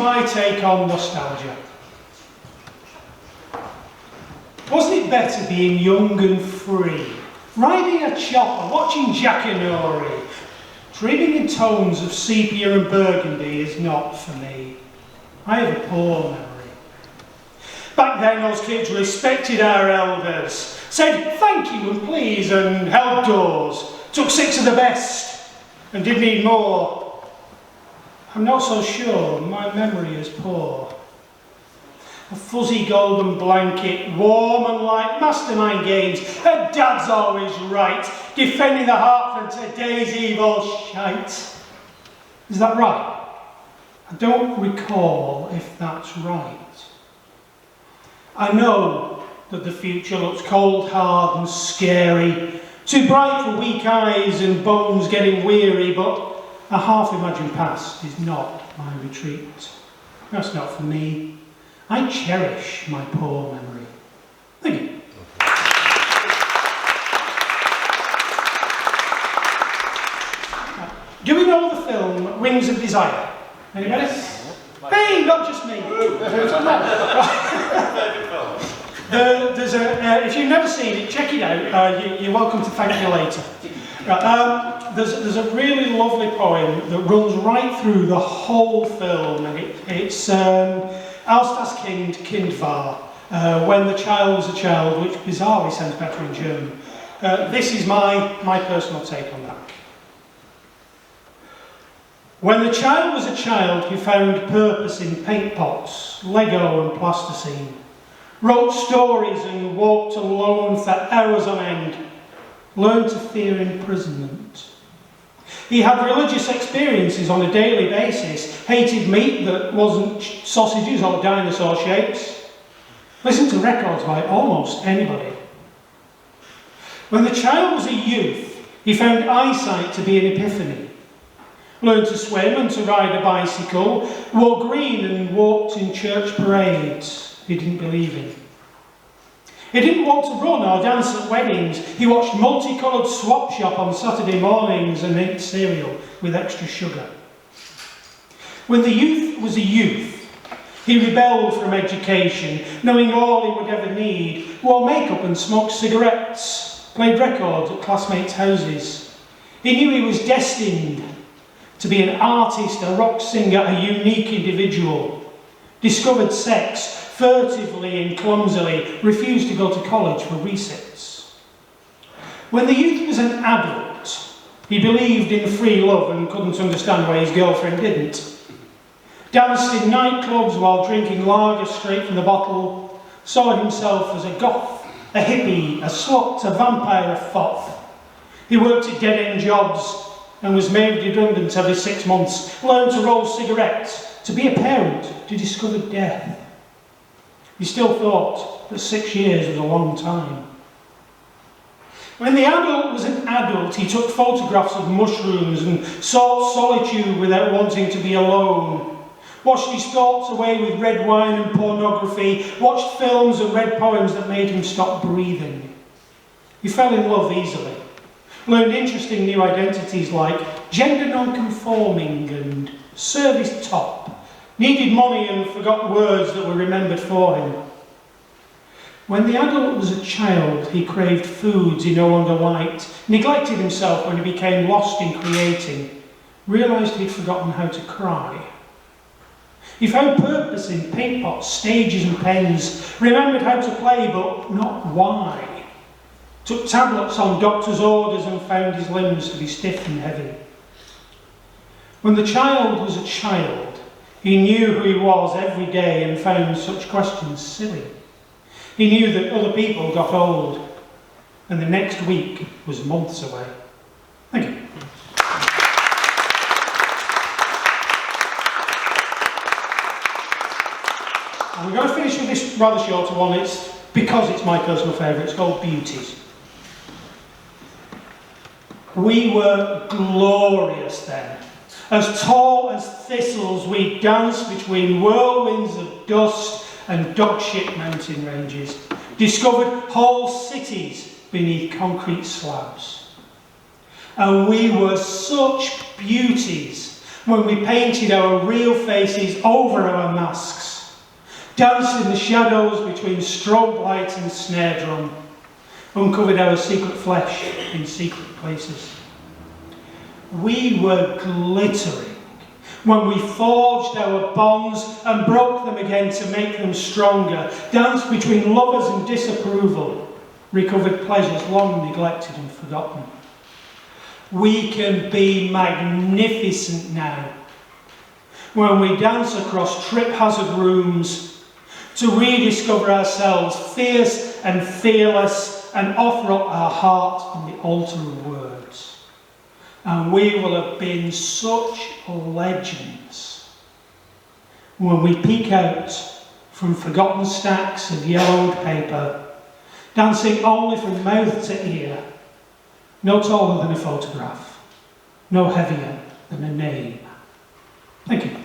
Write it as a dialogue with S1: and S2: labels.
S1: my take on nostalgia. Wasn't it better being young and free, riding a chopper, watching Jackanory? Dreaming in tones of sepia and burgundy is not for me. I have a poor memory. Back then, those kids respected our elders, said thank you and please and held doors, took 6 of the best and did need more. I'm not so sure, my memory is poor. A fuzzy golden blanket, warm and light, mastermind games, her dad's always right, defending the heart from today's evil shite. Is that right? I don't recall if that's right. I know that the future looks cold, hard and scary, too bright for weak eyes and bones getting weary, but a half-imagined past is not my retreat. That's not for me. I cherish my poor memory. Thank you. Do we know the film Wings of Desire? Anybody? Hey, not just me. If you've never seen it, check it out. You're welcome to thank me later. There's a really lovely poem that runs right through the whole film, and it's Alstas Kind war, when the child was a child, which bizarrely sounds better in German. This is my personal take on that. When the child was a child, he found purpose in paint pots, Lego and plasticine, wrote stories and walked alone for hours on end, learned to fear imprisonment. He had religious experiences on a daily basis, hated meat that wasn't sausages or dinosaur shapes, listened to records by almost anybody. When the child was a youth, he found eyesight to be an epiphany, learned to swim and to ride a bicycle, wore green and walked in church parades he didn't believe in. He didn't want to run or dance at weddings. He watched multicoloured swap shop on Saturday mornings and ate cereal with extra sugar. When the youth was a youth, he rebelled from education, knowing all he would ever need, wore makeup and smoked cigarettes, played records at classmates' houses. He knew he was destined to be an artist, a rock singer, a unique individual. Discovered sex furtively and clumsily, refused to go to college for resits. When the youth was an adult, he believed in free love and couldn't understand why his girlfriend didn't. Danced in nightclubs while drinking lager straight from the bottle, saw himself as a goth, a hippie, a slut, a vampire, a fop. He worked at dead-end jobs and was made redundant every 6 months, learned to roll cigarettes, to be a parent, to discover death. He still thought that 6 years was a long time. When the adult was an adult, he took photographs of mushrooms and sought solitude without wanting to be alone. Washed his thoughts away with red wine and pornography, watched films and read poems that made him stop breathing. He fell in love easily, learned interesting new identities like gender non-conforming and service top, needed money and forgot words that were remembered for him. When the adult was a child, he craved foods he no longer liked, neglected himself when he became lost in creating, realised he'd forgotten how to cry. He found purpose in paint pots, stages and pens, remembered how to play but not why. Took tablets on doctor's orders and found his limbs to be stiff and heavy. When the child was a child, he knew who he was every day and found such questions silly. He knew that other people got old, and the next week was months away. Thank you. And we're going to finish with this rather shorter one. It's because it's my personal favourite. It's called Beauties. We were glorious then. As tall as thistles, we danced between whirlwinds of dust and dog-shit mountain ranges, discovered whole cities beneath concrete slabs. And we were such beauties, when we painted our real faces over our masks, danced in the shadows between strobe light and snare drum, uncovered our secret flesh in secret places. We were glittering when we forged our bonds and broke them again to make them stronger, danced between lovers and disapproval, recovered pleasures long neglected and forgotten. We can be magnificent now when we dance across trip hazard rooms to rediscover ourselves fierce and fearless and offer up our heart on the altar of words. And we will have been such legends when we peek out from forgotten stacks of yellowed paper, dancing only from mouth to ear, no taller than a photograph, no heavier than a name. Thank you.